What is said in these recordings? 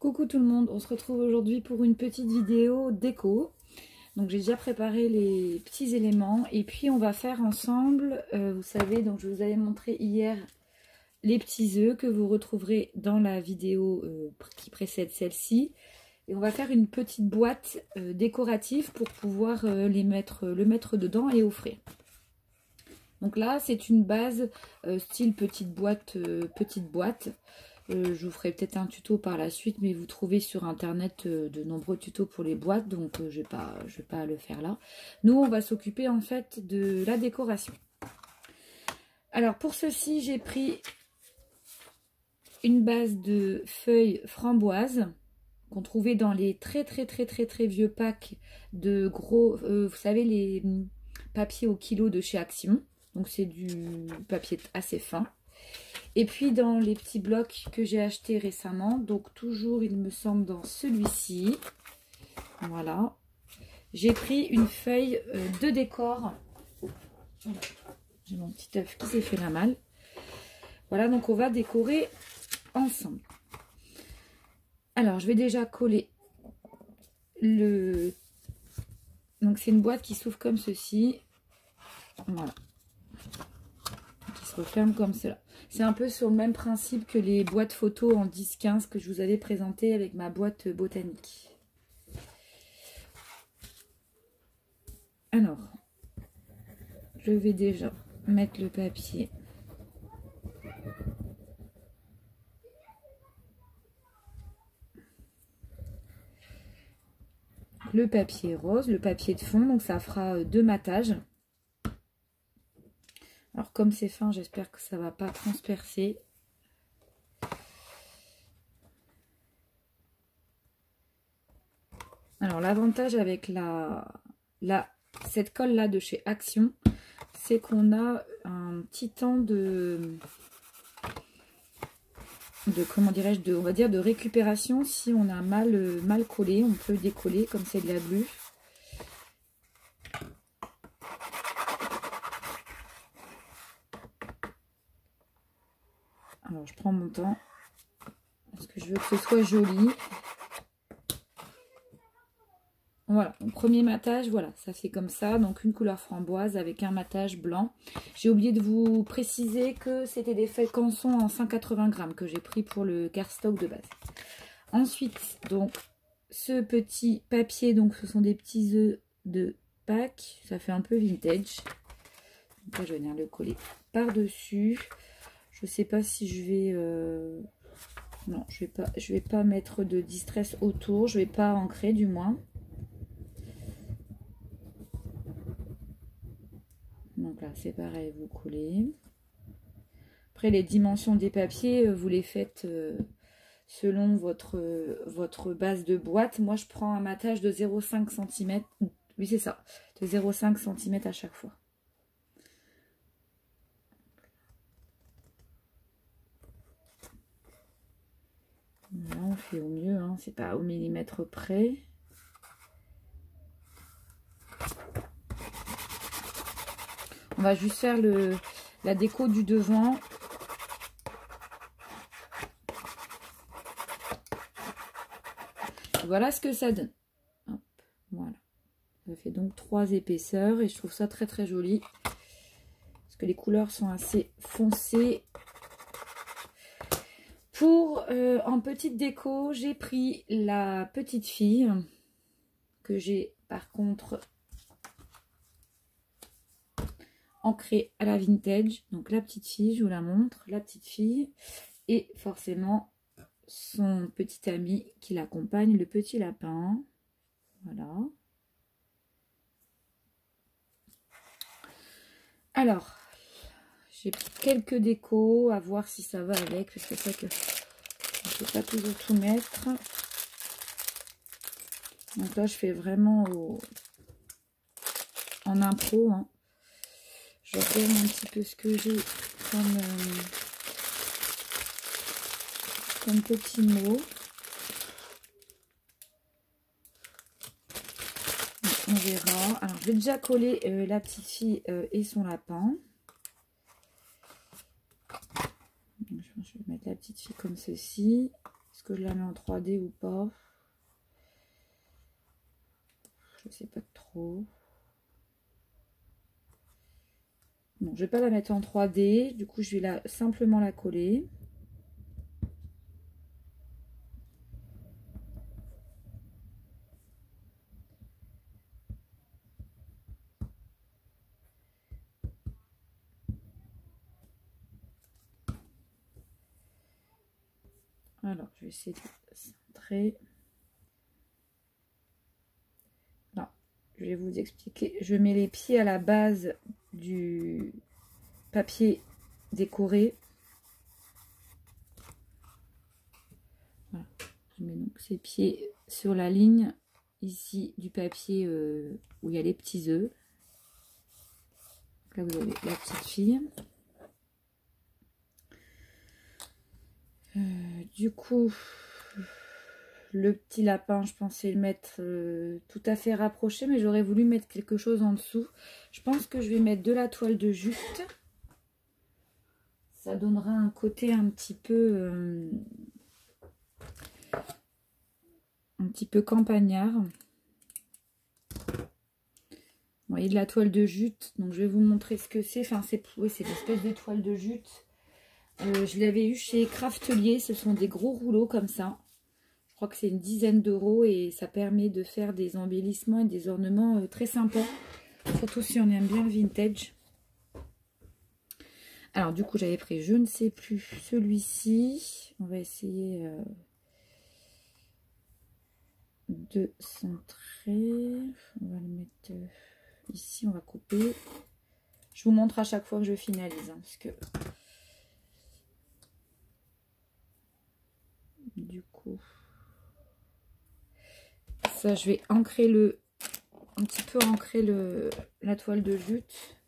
Coucou tout le monde, on se retrouve aujourd'hui pour une petite vidéo déco. Donc j'ai déjà préparé les petits éléments et puis on va faire ensemble, vous savez, donc je vous avais montré hier les petits œufs que vous retrouverez dans la vidéo qui précède celle-ci. Et on va faire une petite boîte décorative pour pouvoir le mettre dedans et offrir. Donc là c'est une base style petite boîte. Je vous ferai peut-être un tuto par la suite, mais vous trouvez sur internet de nombreux tutos pour les boîtes, donc je vais pas le faire là. Nous, on va s'occuper en fait de la décoration. Alors pour ceci, j'ai pris une base de feuilles framboises qu'on trouvait dans les très vieux packs de gros, vous savez, les papiers au kilo de chez Action. Donc c'est du papier assez fin. Et puis dans les petits blocs que j'ai achetés récemment, donc toujours il me semble dans celui-ci, voilà, j'ai pris une feuille de décor. Voilà. J'ai mon petit œuf qui s'est fait la malle. Voilà, donc on va décorer ensemble. Alors je vais déjà coller le... Donc c'est une boîte qui s'ouvre comme ceci, voilà, qui se referme comme cela. C'est un peu sur le même principe que les boîtes photos en 10-15 que je vous avais présenté avec ma boîte botanique. Alors, je vais déjà mettre le papier. Le papier rose, le papier de fond, donc ça fera 2 matages. Alors comme c'est fin, j'espère que ça ne va pas transpercer. Alors l'avantage avec cette colle là de chez Action, c'est qu'on a un petit temps comment dirais-je, on va dire de récupération. Si on a mal collé, on peut décoller comme c'est de la glu. Alors je prends mon temps parce que je veux que ce soit joli. Voilà, donc premier matage, voilà, ça fait comme ça, donc une couleur framboise avec un matage blanc. J'ai oublié de vous préciser que c'était des feuilles canson en 180 grammes que j'ai pris pour le cardstock de base. Ensuite, donc, ce petit papier, donc ce sont des petits œufs de Pâques, ça fait un peu vintage. Donc là, je vais venir le coller par-dessus. Je sais pas si je vais... Non, je vais pas mettre de distress autour, je vais pas ancrer du moins. Donc là, c'est pareil, vous collez. Après, les dimensions des papiers, vous les faites selon votre base de boîte. Moi, je prends un matage de 0,5 cm. Oui, c'est ça, de 0,5 cm à chaque fois. Là, on fait au mieux, hein, c'est pas au millimètre près. On va juste faire la déco du devant. Voilà ce que ça donne. Hop, voilà. Ça fait donc 3 épaisseurs et je trouve ça très joli. Parce que les couleurs sont assez foncées. Pour en petite déco, j'ai pris la petite fille que j'ai par contre ancrée à la vintage. Donc la petite fille, je vous la montre, la petite fille et forcément son petit ami qui l'accompagne, le petit lapin. Voilà. Alors, j'ai quelques décos à voir si ça va avec, parce que c'est vrai que on ne peut pas toujours tout mettre. Donc là, je fais vraiment en impro. Hein. Je regarde un petit peu ce que j'ai comme petits mots. On verra. Alors, je vais déjà coller la petite fille et son lapin. Donc, je vais mettre la petite fille comme ceci. Est-ce que je la mets en 3D ou pas? Je sais pas trop. Non, je vais pas la mettre en 3D. Du coup, je vais simplement la coller. Alors, je vais essayer de centrer. Là, je vais vous expliquer. Je mets les pieds à la base du papier décoré. Voilà. Je mets donc ces pieds sur la ligne ici du papier où il y a les petits œufs. Là, vous avez la petite fille. Du coup, le petit lapin, je pensais le mettre tout à fait rapproché, mais j'aurais voulu mettre quelque chose en dessous. Je pense que je vais mettre de la toile de jute. Ça donnera un côté un petit peu campagnard. Vous voyez, de la toile de jute. Donc je vais vous montrer ce que c'est. Enfin, c'est l'espèce de toile de jute. Je l'avais eu chez Craftelier. Ce sont des gros rouleaux comme ça. Je crois que c'est une dizaine d'euros et ça permet de faire des embellissements et des ornements très sympas. Surtout si on aime bien le vintage. Alors du coup, j'avais pris, je ne sais plus, celui-ci. On va essayer de centrer. On va le mettre ici, on va couper. Je vous montre à chaque fois que je finalise. Hein, parce que du coup, ça, je vais ancrer un petit peu ancrer la toile de jute.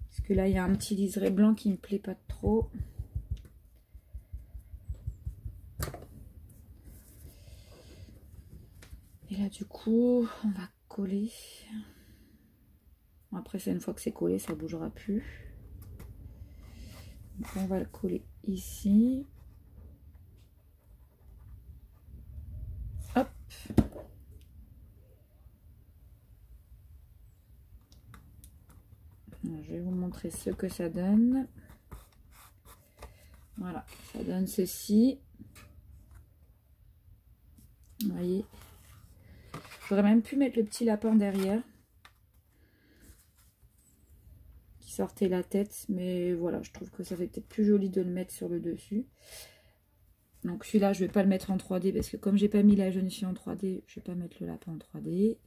Parce que là, il y a un petit liseré blanc qui ne me plaît pas trop. Et là, du coup, on va coller. Bon, après, c'est une fois que c'est collé, ça ne bougera plus. Donc, on va le coller ici. Hop. Alors, je vais vous montrer ce que ça donne. Voilà, ça donne ceci. Vous voyez. J'aurais même pu mettre le petit lapin derrière. Qui sortait la tête. Mais voilà, je trouve que ça fait peut-être plus joli de le mettre sur le dessus. Donc celui-là, je ne vais pas le mettre en 3D. Parce que comme j'ai pas mis la jeune fille en 3D, je ne vais pas mettre le lapin en 3D.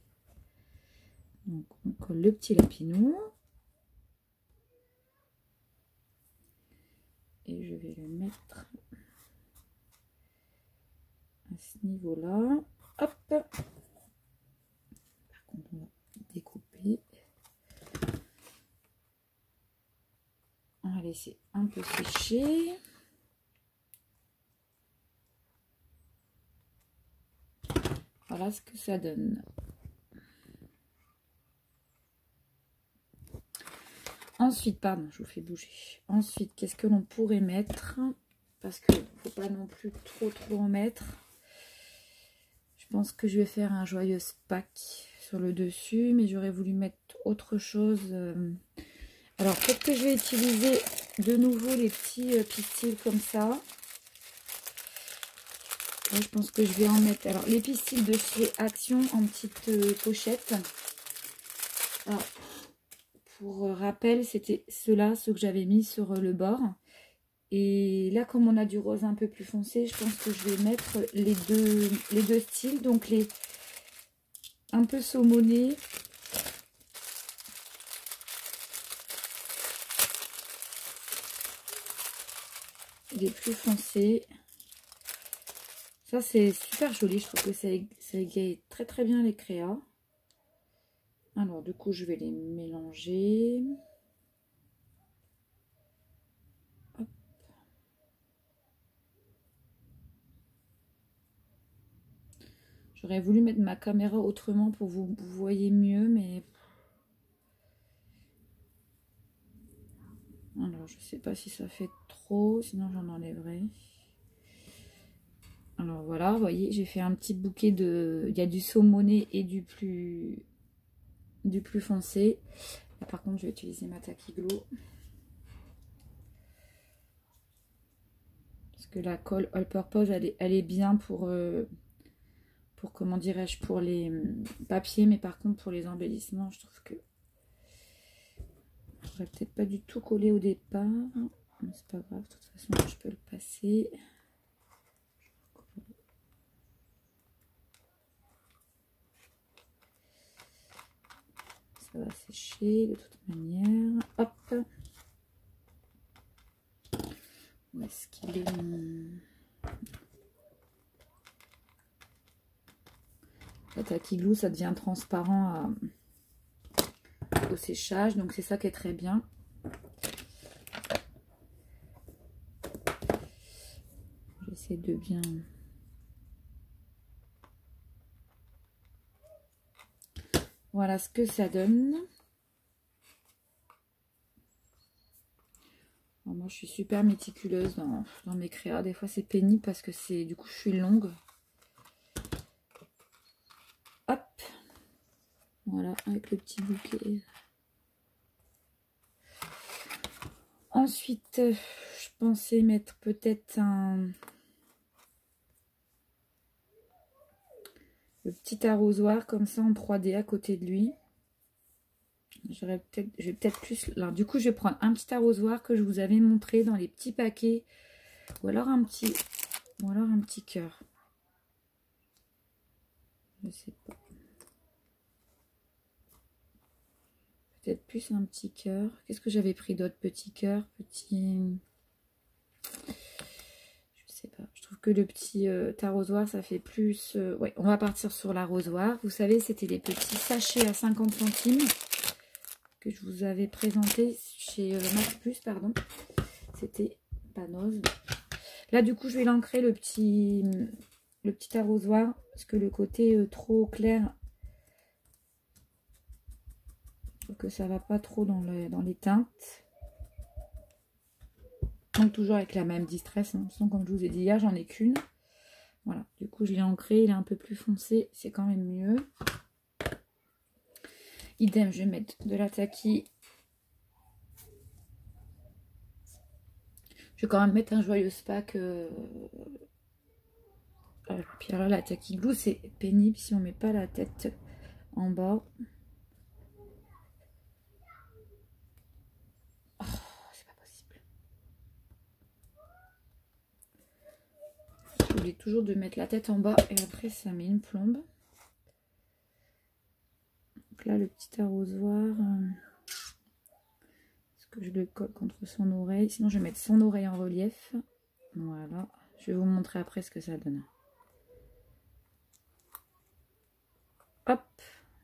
Donc on colle le petit lapinou. Et je vais le mettre à ce niveau-là. Hop. Par contre, on va découper. On va laisser un peu sécher. Voilà ce que ça donne. Ensuite, pardon, je vous fais bouger. Ensuite, qu'est-ce que l'on pourrait mettre? Parce qu'il ne faut pas non plus trop en mettre. Je pense que je vais faire un joyeux Pâques sur le dessus, mais j'aurais voulu mettre autre chose. Alors, peut-être que je vais utiliser de nouveau les petits pistils comme ça. Là, je pense que je vais en mettre. Alors, les pistils de chez Action en petite pochette. Alors, pour rappel, c'était ceux-là, ceux que j'avais mis sur le bord. Et là, comme on a du rose un peu plus foncé, je pense que je vais mettre les deux styles. Donc, les un peu saumonés. Les plus foncés. Ça, c'est super joli. Je trouve que ça égaye très bien les créas. Alors, du coup, je vais les mélanger. Hop. J'aurais voulu mettre ma caméra autrement pour vous voyez mieux, mais... Alors, je sais pas si ça fait trop, sinon j'en enlèverai. Alors voilà, vous voyez, j'ai fait un petit bouquet de... Il y a du saumoné et du plus foncé. Là, par contre, je vais utiliser ma Tacky Glue. Parce que la colle All Purpose, elle est bien pour comment dirais-je, pour les papiers. Mais par contre, pour les embellissements, je trouve que j'aurais peut-être pas du tout collé au départ. Mais c'est pas grave, de toute façon, je peux le passer. Ça va sécher de toute manière. Hop. Où est-ce qu'il est mon... La Tacky Glue, ça devient transparent au séchage. Donc c'est ça qui est très bien. J'essaie de bien... Voilà ce que ça donne. Alors moi, je suis super méticuleuse dans mes créas. Des fois, c'est pénible parce que c'est du coup, je suis longue. Hop. Voilà, avec le petit bouquet. Ensuite, je pensais mettre peut-être le petit arrosoir comme ça en 3D à côté de lui. Je vais peut-être plus... Alors du coup, je vais prendre un petit arrosoir que je vous avais montré dans les petits paquets. Ou alors un petit cœur. Je sais pas. Peut-être plus un petit cœur. Qu'est-ce que j'avais pris d'autres petits cœurs? Je sais pas. Je trouve que le petit arrosoir, ça fait plus... Ouais, on va partir sur l'arrosoir. Vous savez, c'était les petits sachets à 50 centimes que je vous avais présenté chez Max Plus, pardon. C'était Panose. Là, du coup, je vais l'ancrer le petit arrosoir parce que le côté trop clair, que ça va pas trop dans les teintes. Donc toujours avec la même distress, hein. Sinon, comme je vous ai dit hier, j'en ai qu'une. Voilà, du coup je l'ai ancré, il est un peu plus foncé, c'est quand même mieux. Idem, je vais mettre de la Tacky. Je vais quand même mettre un joyeux pack. Puis alors la Tacky Glue, c'est pénible si on met pas la tête en bas. Oh, c'est pas possible. J'oublie toujours de mettre la tête en bas et après ça met une plombe. Donc là, le petit arrosoir, est-ce que je le colle contre son oreille? Sinon, je vais mettre son oreille en relief. Voilà. Je vais vous montrer après ce que ça donne. Hop.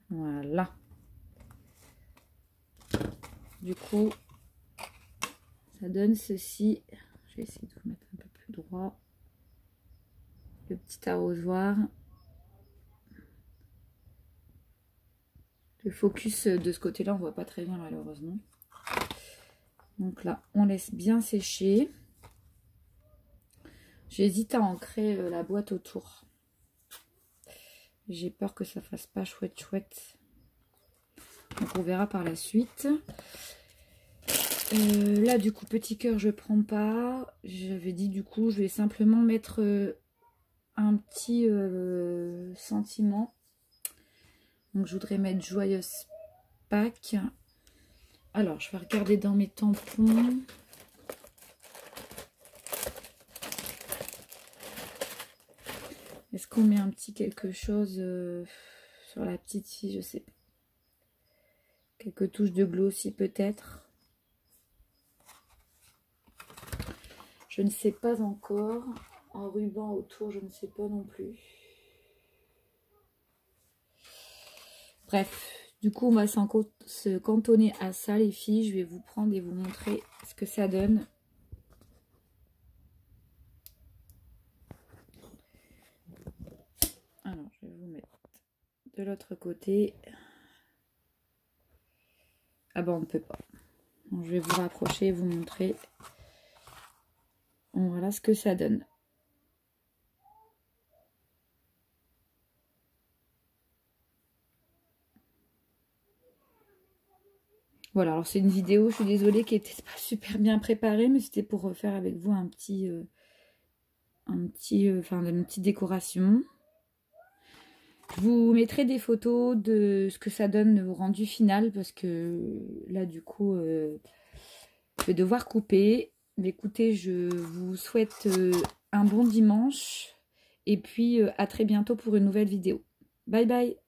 Voilà. Du coup, ça donne ceci. Je vais essayer de vous mettre un peu plus droit. Le petit arrosoir. Le focus de ce côté-là, on voit pas très bien malheureusement. Donc là, on laisse bien sécher. J'hésite à ancrer la boîte autour. J'ai peur que ça fasse pas chouette chouette. Donc on verra par la suite. Là du coup, petit cœur, je prends pas. J'avais dit du coup, je vais simplement mettre un petit sentiment. Donc je voudrais mettre joyeuse Pâques. Alors je vais regarder dans mes tampons. Est-ce qu'on met un petit quelque chose sur la petite fille? Je sais pas. Quelques touches de glossy peut-être. Je ne sais pas encore. En ruban autour, je ne sais pas non plus. Bref, du coup, on va se cantonner à ça, les filles. Je vais vous prendre et vous montrer ce que ça donne. Alors, je vais vous mettre de l'autre côté. Ah bah, on ne peut pas. Donc, je vais vous rapprocher et vous montrer. Voilà ce que ça donne. Voilà, alors c'est une vidéo, je suis désolée, qui était pas super bien préparée, mais c'était pour refaire avec vous une petite décoration. Je vous mettrai des photos de ce que ça donne au rendu final, parce que là, du coup, je vais devoir couper. Mais écoutez, je vous souhaite un bon dimanche, et puis à très bientôt pour une nouvelle vidéo. Bye bye!